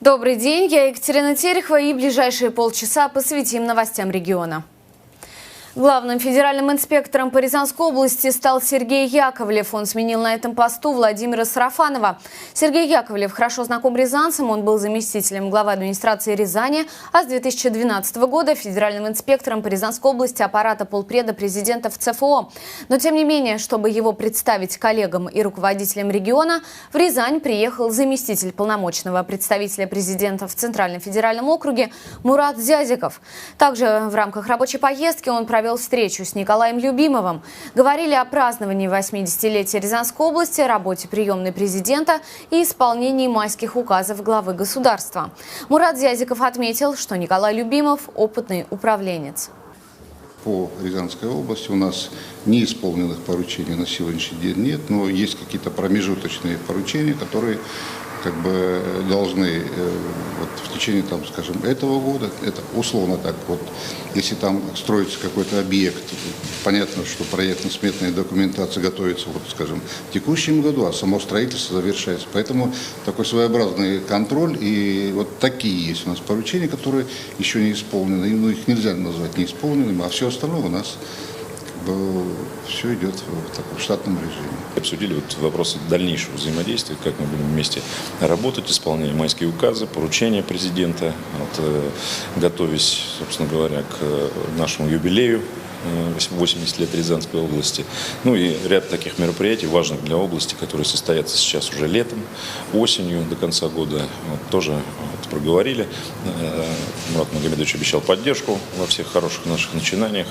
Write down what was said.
Добрый день, я Екатерина Терехова, и ближайшие полчаса посвятим новостям региона. Главным федеральным инспектором по Рязанской области стал Сергей Яковлев. Он сменил на этом посту Владимира Сарафанова. Сергей Яковлев хорошо знаком рязанцам. Он был заместителем главы администрации Рязани, а с 2012 года федеральным инспектором по Рязанской области аппарата полпреда президента в ЦФО. Но тем не менее, чтобы его представить коллегам и руководителям региона, в Рязань приехал заместитель полномочного представителя президента в Центральном федеральном округе Мурат Зязиков. Также в рамках рабочей поездки он провел встречу с Николаем Любимовым. Говорили о праздновании 80-летия Рязанской области, работе приемной президента и исполнении майских указов главы государства. Мурат Зязиков отметил, что Николай Любимов – опытный управленец. По Рязанской области у нас неисполненных поручений на сегодняшний день нет, но есть какие-то промежуточные поручения, которые должны в течение, скажем, этого года, это условно так, если там строится какой-то объект, понятно, что проектно-сметная документация готовится, скажем, в текущем году, а само строительство завершается. Поэтому такой своеобразный контроль, и такие есть у нас поручения, которые еще не исполнены, но их нельзя назвать неисполненными, а все остальное у нас все идет в таком штатном режиме. Обсудили вопросы дальнейшего взаимодействия, как мы будем вместе работать, исполняя майские указы, поручения президента, готовясь, собственно говоря, к нашему юбилею 80 лет Рязанской области. Ну и ряд таких мероприятий, важных для области, которые состоятся сейчас уже летом, осенью до конца года. Тоже проговорили. Мурат Магомедович обещал поддержку во всех хороших наших начинаниях.